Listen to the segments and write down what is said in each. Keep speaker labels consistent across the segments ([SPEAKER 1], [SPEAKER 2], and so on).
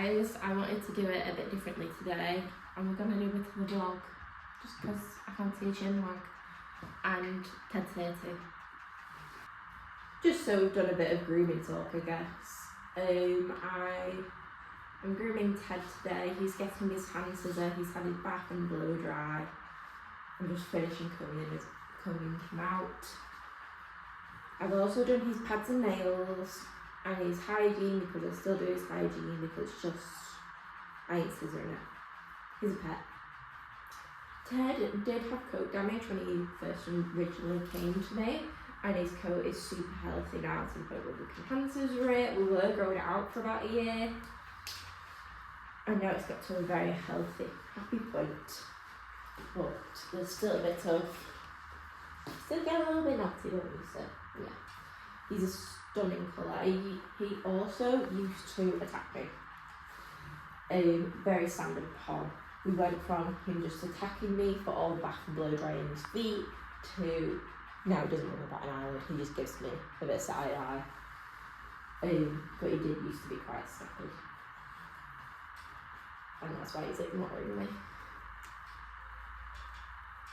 [SPEAKER 1] guys, I wanted to do it a bit differently today, and we're going to do a bit of a vlog just because I can't see a chin wag and Ted's here too. Just so we've done a bit of grooming talk, I guess. I'm grooming Ted today. He's getting his hand scissor, he's had his bath and blow dry. I'm just finishing combing him out. I've also done his pads and nails and his hygiene, because I still do his hygiene because I ain't scissoring it. He's a pet. Ted did have coat damage when he first originally came to me, and his coat is super healthy now, so we can hand scissor it. We were growing it out for about a year, and now it's got to a very healthy, happy point. But there's still a bit of, still get a little bit naughty, don't we? So yeah, he's a stunning colour. He also used to attack me. Very standard pawn. We went from him just attacking me for all the bath and blow drying his feet to now he doesn't worry about an eyelid, he just gives me a bit of side eye. But he did used to be quite snappy, and that's why he's ignoring me.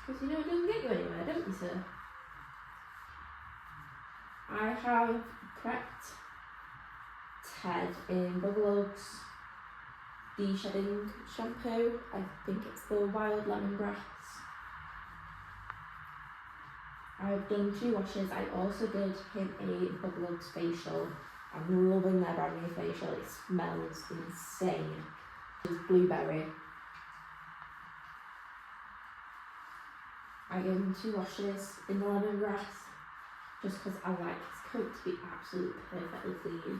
[SPEAKER 1] Because you know it doesn't get you anywhere, don't you, sir? I have prepped Ted in Bubble's de-shedding shampoo. I think it's the wild lemongrass. I've done 2 washes. I also did him a Bubble's facial. I'm loving their brand new facial. It smells insane. It's blueberry. I gave him 2 washes in the lemongrass just because I like his coat to be absolutely perfectly clean,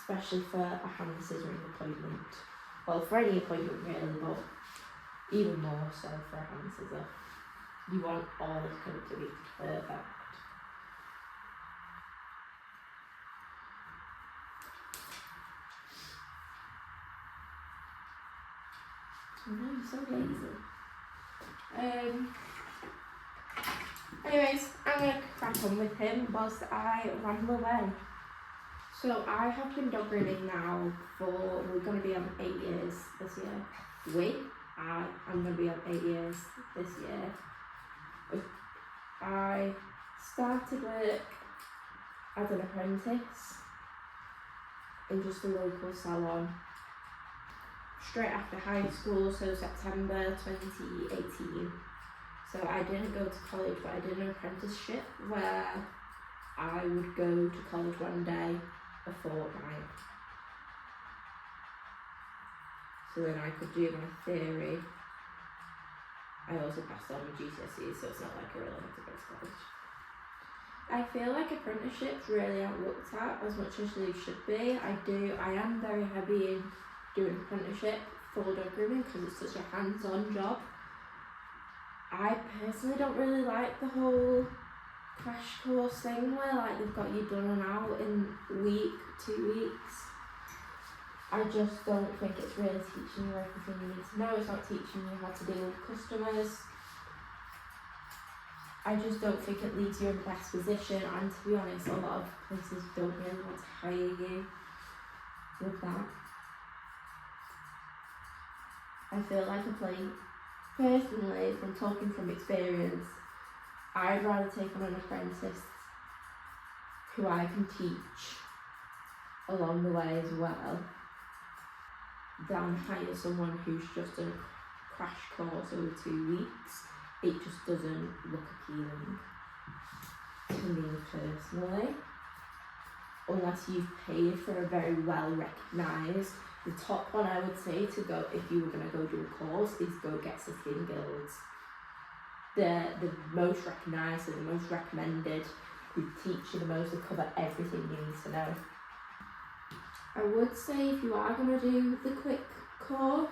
[SPEAKER 1] especially for a hand scissoring appointment. Well, for any appointment really, but even more so for a hand scissor. You want all his coat to be perfect. Oh no, you're so lazy. Anyways, I'm going to crack on with him whilst I ramble away. So I have been dog grooming now for, we're going to be on 8 years this year. I'm going to be on 8 years this year. I started work as an apprentice in just a local salon straight after high school, so September 2018. So I didn't go to college, but I did an apprenticeship where I would go to college one day a fortnight. So then I could do my theory. I also passed on my GCSEs, so it's not like I really had to go to college. I feel like apprenticeships really aren't looked at as much as they should be. I am very heavy in doing apprenticeship for dog grooming because it's such a hands-on job. I personally don't really like the whole crash course thing where like they've got you done and out in a week, 2 weeks. I just don't think it's really teaching you everything you need to know. It's not teaching you how to deal with customers. I just don't think it leaves you in the best position, and to be honest, a lot of places don't really want to hire you with that. I feel like personally, from talking from experience, I'd rather take on an apprentice who I can teach along the way as well than hire someone who's just done a crash course over 2 weeks. It just doesn't look appealing to me personally, unless you've paid for a very well recognised. The top one I would say to go if you were going to go do a course is go get Sitting Guilds. They're the most recognised, they're the most recommended, they teach you the most, they cover everything you need to know. I would say if you are going to do the quick course,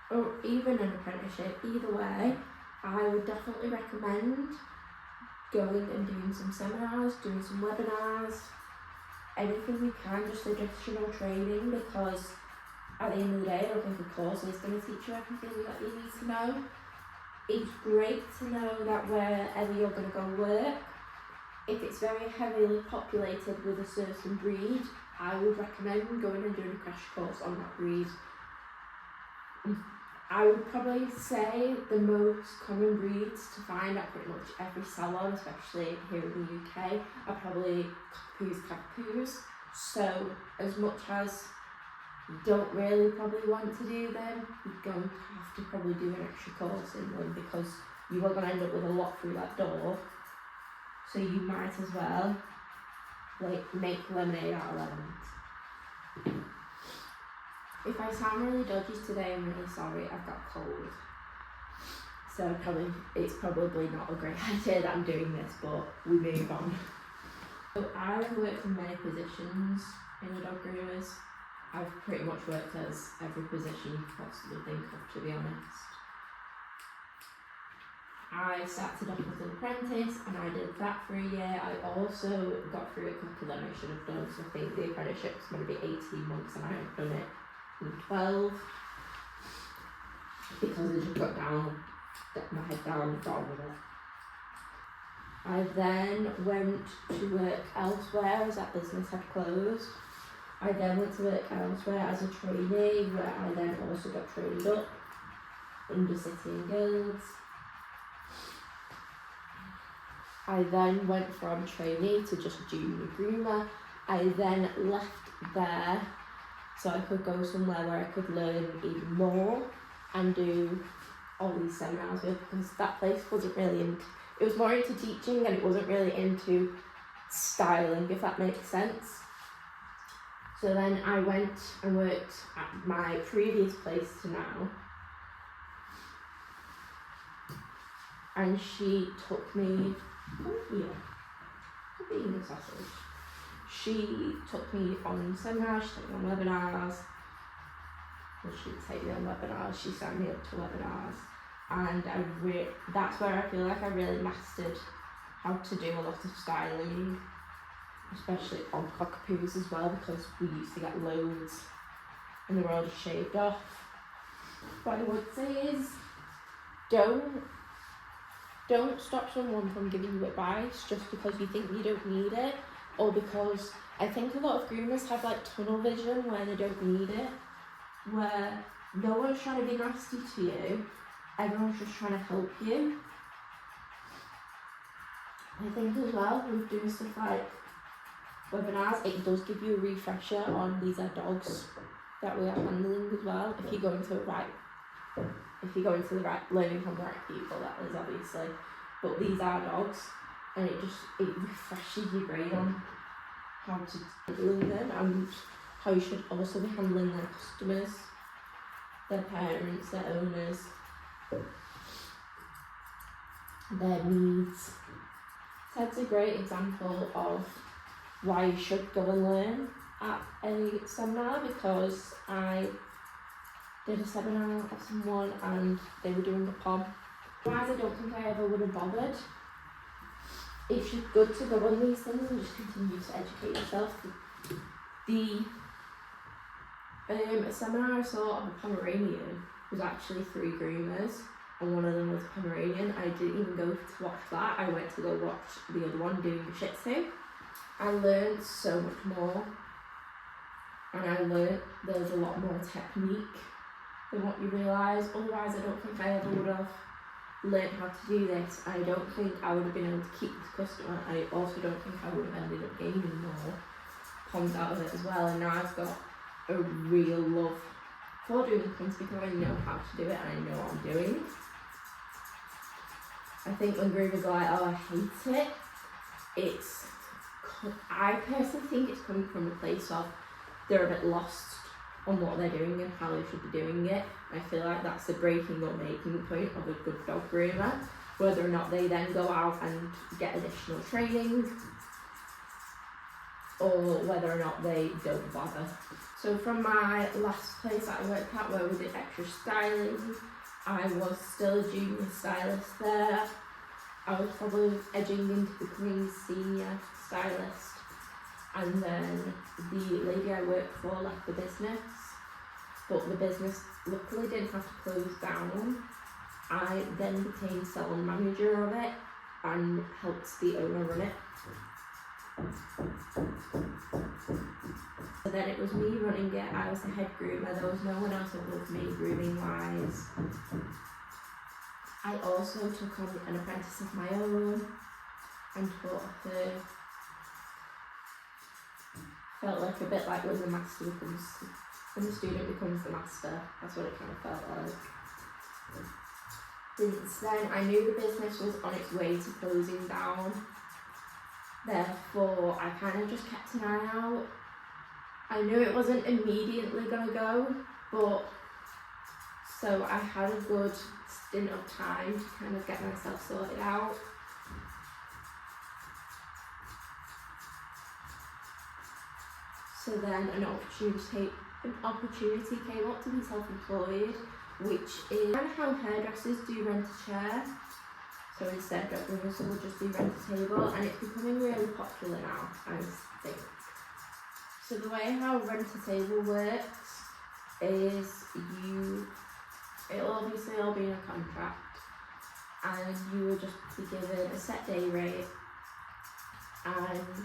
[SPEAKER 1] or even an apprenticeship, either way, I would definitely recommend going and doing some seminars, doing some webinars, anything you can, just additional training, because at the end of the day, I don't think a course is going to teach you everything that you need to know. It's great to know that wherever you're going to go work, if it's very heavily populated with a certain breed, I would recommend going and doing a crash course on that breed. I would probably say the most common breeds to find at pretty much every salon, especially here in the UK, are probably Cockapoos. So as much as you don't really probably want to do them, you're going to have to probably do an extra course in them, because you are going to end up with a lot through that door. So you might as well like make lemonade out of lemons. If I sound really dodgy today, I'm really sorry. I've got a cold. So it's probably not a great idea that I'm doing this, but we move on. So I've worked in many positions in the dog groomers. I've pretty much worked as every position you could possibly think of, to be honest. I started off as an apprentice and I did that for a year. I also got through it quicker than I should have done, so I think the apprenticeship was going to be 18 months and I have done it in 12 because I just got my head down and got on with it. I then went to work elsewhere as that business had closed. I then went to work elsewhere as a trainee, where I then also got trained up under City and Guilds. I then went from trainee to just junior groomer. I then left there so I could go somewhere where I could learn even more and do all these seminars with, because that place wasn't really it was more into teaching and it wasn't really into styling, if that makes sense. So then I went and worked at my previous place to now, and she took me, come here, I'm eating a sausage. She took me on seminars, she took me on webinars. Well, she didn't take me on webinars, she signed me up to webinars. And that's where I feel like I really mastered how to do a lot of styling, especially on Cockapoos as well, because we used to get loads and they were all just shaved off. What I would say is, don't stop someone from giving you advice just because you think you don't need it, or because I think a lot of groomers have like tunnel vision where they don't need it, where no one's trying to be nasty to you, everyone's just trying to help you. I think as well, with doing stuff like webinars, it does give you a refresher on these are dogs that we are handling as well. If you go into the right, learning from the right people, that is obviously, but these are dogs, and it refreshes your brain on how to handle them and how you should also be handling their customers, their parents, their owners, their needs. So that's a great example of why you should go and learn at a seminar, because I did a seminar of someone and they were doing a POM. Otherwise, I don't think I ever would have bothered. It's just good to go on these things and just continue to educate yourself. The seminar I saw of a Pomeranian was actually 3 groomers, and one of them was a Pomeranian. I didn't even go to watch that. I went to go watch the other one doing the Shih Tzu. I learned so much more, and I learned there's a lot more technique than what you realise. Otherwise, I don't think I ever would have learned how to do this. I don't think I would have been able to keep the customer. I also don't think I would have ended up gaining more POMs out of it as well. And now I've got a real love for doing things because I know how to do it and I know what I'm doing. I think when groomers are like, oh, I hate it, I personally think it's coming from a place of they're a bit lost on what they're doing and how they should be doing it. I feel like that's the breaking or making point of a good dog groomer, whether or not they then go out and get additional training, or whether or not they don't bother. So from my last place that I worked at where we did extra styling, I was still a junior stylist there. I was probably edging into becoming senior stylist, and then the lady I worked for left the business, but the business luckily didn't have to close down. I then became salon manager of it and helped the owner run it. So then it was me running it, I was the head groomer, there was no one else above me grooming wise. I also took on an apprentice of my own and taught her. Felt like a bit like when the student becomes the master, that's what it kind of felt like. Since then, I knew the business was on its way to closing down, therefore I kind of just kept an eye out. I knew it wasn't immediately going to go, but so I had a good stint of time to kind of get myself sorted out. So then an opportunity came up to be self-employed, which is kind of how hairdressers do rent a chair. So instead of rehearsal, we'll just do rent a table, and it's becoming really popular now, I think. So the way how rent a table works is it'll obviously all be in a contract, and you will just be given a set day rate, and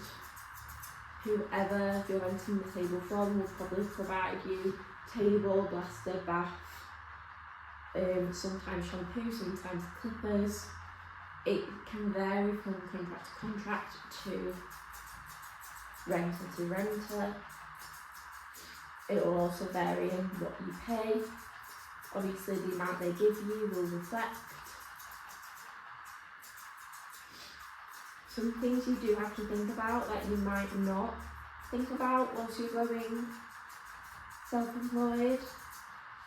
[SPEAKER 1] whoever you're renting the table from will probably provide you table, blaster, bath, sometimes shampoo, sometimes clippers. It can vary from contract to contract to renter to renter. It will also vary in what you pay. Obviously the amount they give you will reflect. Some things you do have to think about that you might not think about whilst you're going self-employed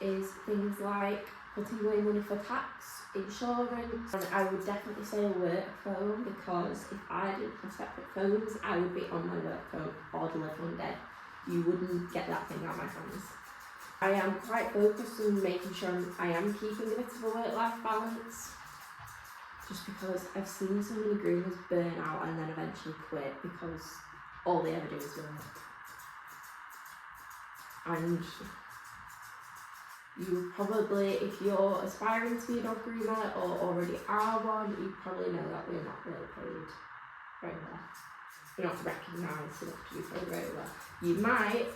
[SPEAKER 1] is things like putting away money for tax, insurance, and I would definitely say a work phone, because if I didn't have separate phones, I would be on my work phone all the live one day. You wouldn't get that thing out of my hands. I am quite focused on making sure I am keeping a bit of a work-life balance, just because I've seen so many groomers burn out and then eventually quit because all they ever do is work. And you probably, if you're aspiring to be a dog groomer or already are one, you probably know that we're not really paid very well. We're not recognised enough to be paid very well. You might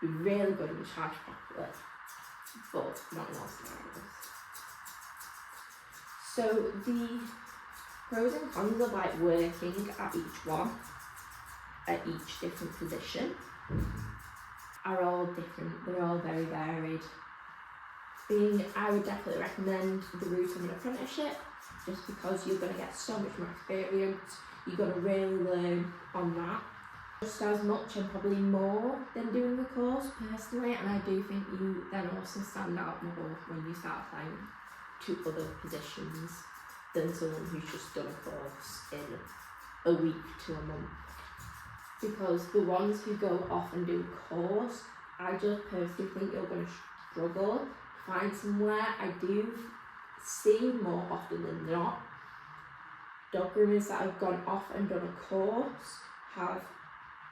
[SPEAKER 1] be really good and charge properly, but not in all scenarios. So the pros and cons of like working at each one, at each different position, are all different. They're all very varied. I would definitely recommend the route of an apprenticeship, just because you're going to get so much more experience. You're going to really learn on that. Just as much and probably more than doing the course personally, and I do think you then also stand out more when you start applying to other positions than someone who's just done a course in a week to a month. Because the ones who go off and do a course, I just personally think you're going to struggle to find somewhere. I do see more often than not dog groomers that have gone off and done a course have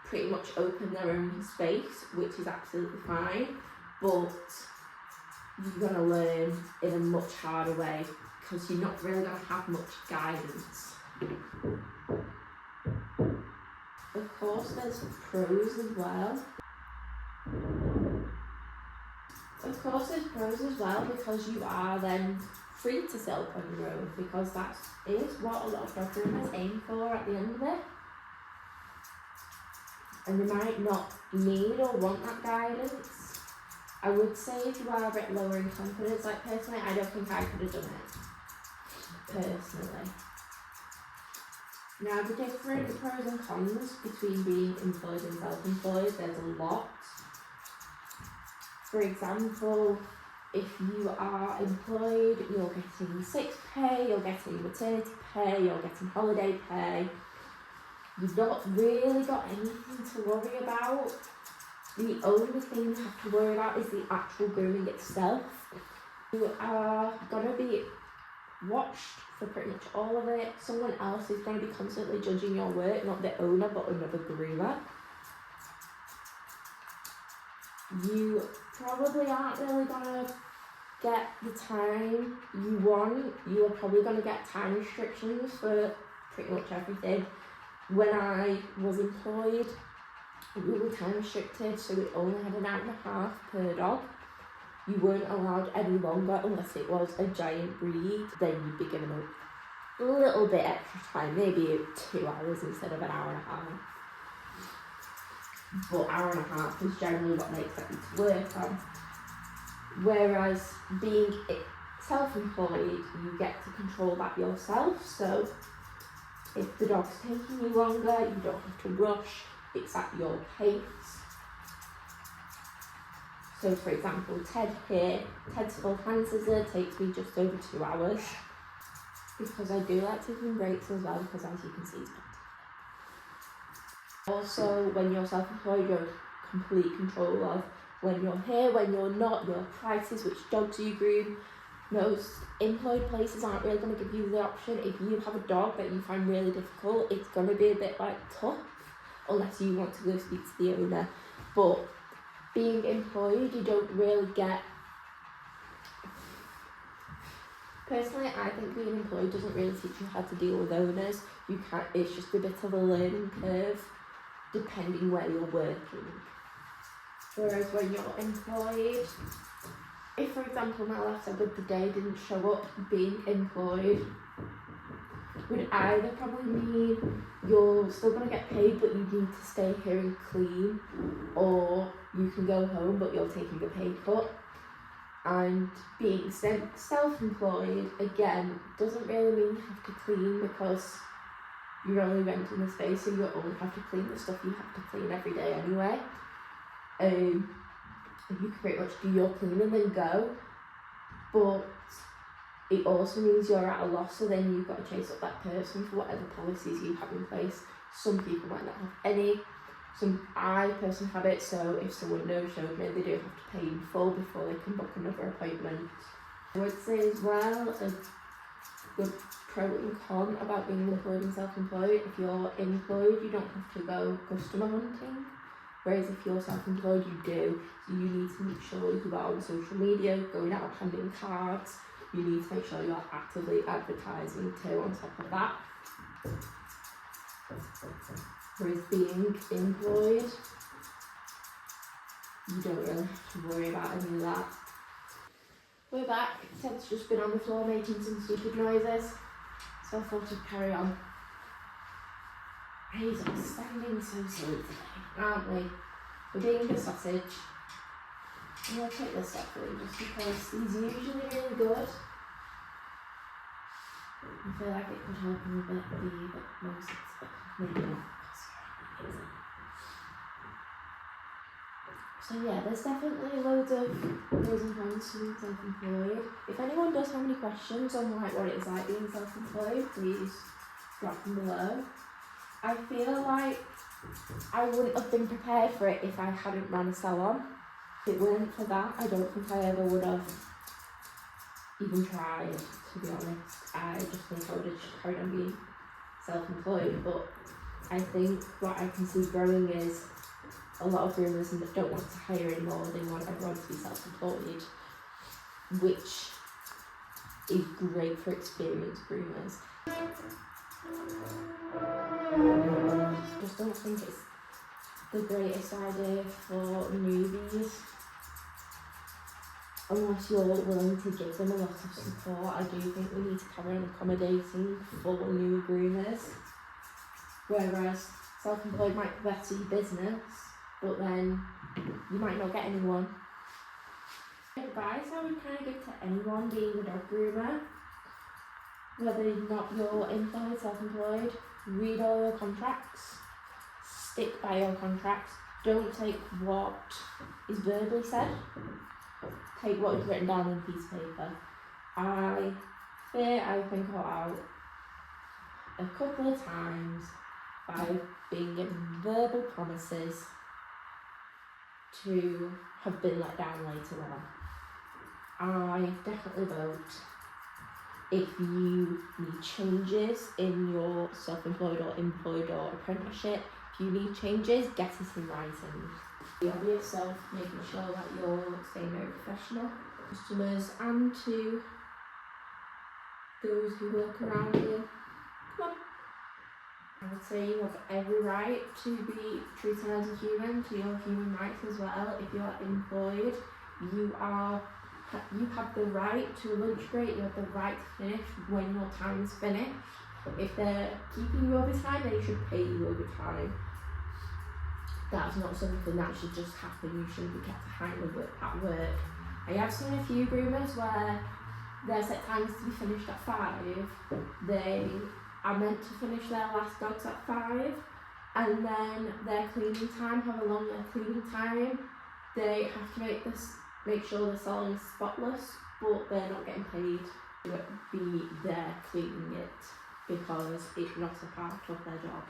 [SPEAKER 1] pretty much opened their own space, which is absolutely fine, but you're going to learn in a much harder way because you're not really going to have much guidance. Of course, there's pros as well. Because you are then free to sell on your own, because that is what a lot of dog groomers aim for at the end of it. And you might not need or want that guidance. I would say if you are a bit lower in confidence, like personally, I don't think I could have done it. Personally. Now, the different pros and cons between being employed and self-employed, there's a lot. For example, if you are employed, you're getting sick pay, you're getting maternity pay, you're getting holiday pay. You've not really got anything to worry about. The only thing you have to worry about is the actual grooming itself. You are going to be watched for pretty much all of it. Someone else is going to be constantly judging your work, not the owner but another groomer. You probably aren't really going to get the time you want. You are probably going to get time restrictions for pretty much everything. When I was employed, we were time restricted, so we only had an hour and a half per dog. You weren't allowed any longer unless it was a giant breed. Then you'd be given a little bit extra time, maybe 2 hours instead of an hour and a half. But hour and a half is generally what they expect you to work on. Whereas being self-employed, you get to control that yourself. So if the dog's taking you longer, you don't have to rush. It's at your pace. So for example, Ted here, Ted's full hand scissor takes me just over 2 hours, because I do like taking breaks as well, because as you can see, it's also, when you're self-employed, you're in complete control of when you're here, when you're not, your prices, which dogs you groom. Most employed places aren't really going to give you the option. If you have a dog that you find really difficult, it's going to be a bit tough, unless you want to go speak to the owner. But being employed, you don't really get... Personally, I think being employed doesn't really teach you how to deal with owners. It's just a bit of a learning curve, depending where you're working. Whereas when you're employed, if for example my last dog of the day didn't show up, being employed would either probably mean you're still going to get paid but you need to stay here and clean, or you can go home but you're taking a pay cut. And being self-employed, again, doesn't really mean you have to clean, because you're only renting the space, so you only have to clean the stuff you have to clean every day anyway. You can pretty much do your cleaning and go, but it also means you're at a loss, so then you've got to chase up that person for whatever policies you have in place. Some people might not have any. I personally have it, so if someone no-showed me, they do have to pay in full before they can book another appointment. I would say as well, a good pro and con about being employed and self-employed: if you're employed, you don't have to go customer hunting, whereas if you're self-employed, you do. So you need to make sure you are on social media, going out handing cards. You need to make sure you're actively advertising too on top of that. Whereas being employed, you don't really have to worry about any of that. We're back. Ted's just been on the floor making some stupid noises, so I thought I'd carry on. He's standing so silly today, aren't we? We're being a sausage. I'm going to take this separately just because he's usually really good. I feel like it could help him a bit, but most maybe not. So yeah, there's definitely loads of pros and cons to being self-employed. If anyone does have any questions on what it is like being self-employed, please drop them below. I feel like I wouldn't have been prepared for it if I hadn't run a salon. If it weren't for that, I don't think I ever would have even tried, to be honest. I just think I would have just carried on being self-employed, but I think what I can see growing is a lot of groomers don't want to hire anymore. They want everyone to be self-employed, which is great for experienced groomers. Just don't think it's the greatest idea for newbies, unless you're willing to give them a lot of support. I do think we need to carry on accommodating for new groomers, whereas self-employed might better your business, but then you might not get anyone. Advice I would kind of give to anyone being a dog groomer, whether or not you're employed, self-employed: read all your contracts, stick by your contracts, don't take what is verbally said, take what is written down on a piece of paper. I've been caught out a couple of times by being given verbal promises to have been let down later on. I definitely vote, if you need changes in your self-employed or employed or apprenticeship, if you need changes, get it in writing. Be obvious, so making sure that you're staying very professional to customers and to those who work around you. Come on. I would say you have every right to be treated as a human, to your human rights as well. If you are employed, you have the right to a lunch break, you have the right to finish when your time is finished. If they're keeping you overtime, they should pay you overtime. That's not something that should just happen. You shouldn't be kept behind at work. I have seen a few groomers where their set times to be finished at 5. They are meant to finish their last dogs at 5, and then their cleaning time, have a longer cleaning time. They have to make sure the salon is spotless, but they're not getting paid to be there cleaning it because it's not a part of their job,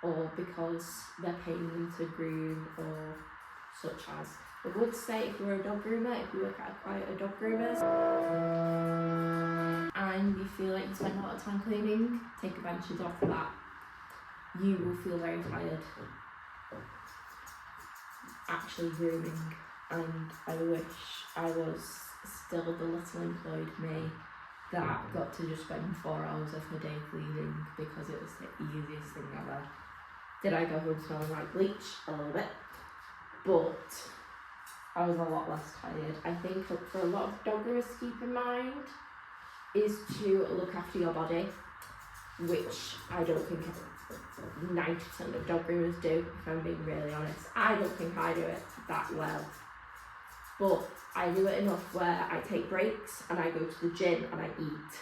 [SPEAKER 1] or because they're paying them to groom, or such as. I would say if you're a dog groomer, if you work at quite a dog groomer and you feel like you spend a lot of time cleaning, take advantage of that. You will feel very tired actually grooming, and I wish I was still the little employed me that got to just spend 4 hours of her day cleaning, because it was the easiest thing ever. Did I go home smelling like bleach? A little bit, but I was a lot less tired. I think for a lot of dog groomers to keep in mind is to look after your body, which I don't think 90% of dog groomers do, if I'm being really honest. I don't think I do it that well, but I do it enough where I take breaks and I go to the gym and I eat,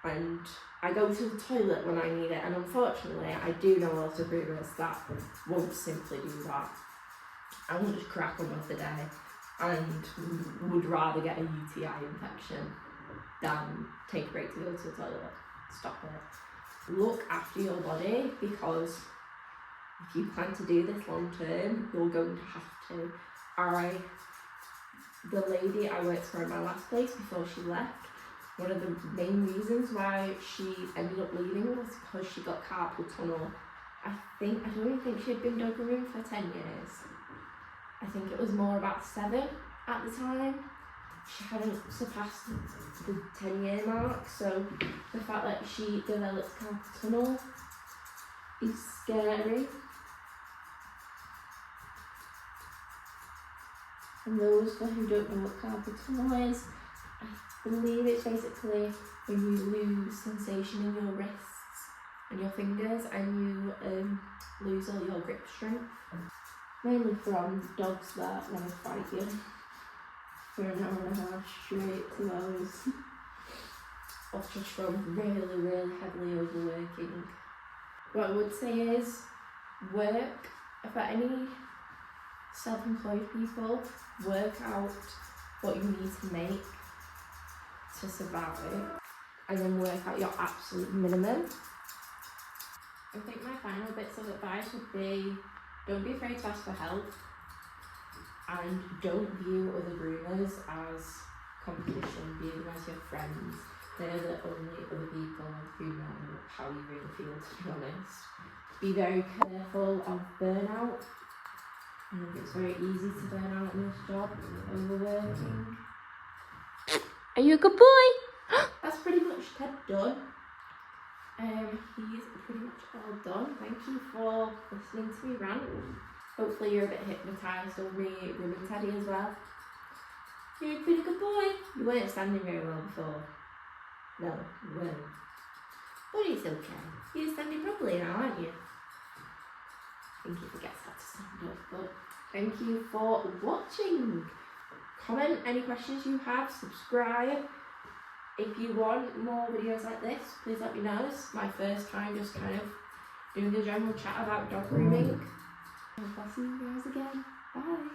[SPEAKER 1] and I go to the toilet when I need it. And unfortunately, I do know a lot of groomers that won't simply do that and will just crack on with the day and would rather get a UTI infection than take a break to go to the toilet. Stop it. Look after your body, because if you plan to do this long term, you're going to have to. The lady I worked for in my last place before she left, one of the main reasons why she ended up leaving was because she got carpal tunnel. I don't even think she had been dog grooming for 10 years. I think it was more about 7 at the time. She hadn't surpassed the 10-year mark, so the fact that she developed carpal tunnel is scary. And those who don't know what carpal tunnel is, I believe it's basically when you lose sensation in your wrists and your fingers, and you lose all your grip strength. Mainly from dogs that want to fight you for an hour and a half straight, 2 hours. Or just from really, really heavily overworking. What I would say is, work, for any self-employed people, work out what you need to make to survive, and then work out your absolute minimum. I think my final bits of advice would be, don't be afraid to ask for help, and don't view other groomers as competition, view them as your friends. They're the only other people who know how you really feel, to be honest. Be very careful of burnout. I think it's very easy to burn out in this job, overworking. Are you a good boy? That's pretty much Ted done. He's pretty much all done. Thank you for listening to me rant. Hopefully you're a bit hypnotised over me grooming Teddy as well. You're a pretty good boy. You weren't standing very well before. No, you weren't. But it's okay. You're standing properly now, aren't you? I think he forgets how to stand up, but thank you for watching. Comment any questions you have, subscribe. If you want more videos like this, please let me know. It's my first time just kind of doing a general chat about dog grooming. I'll see you guys again. Bye.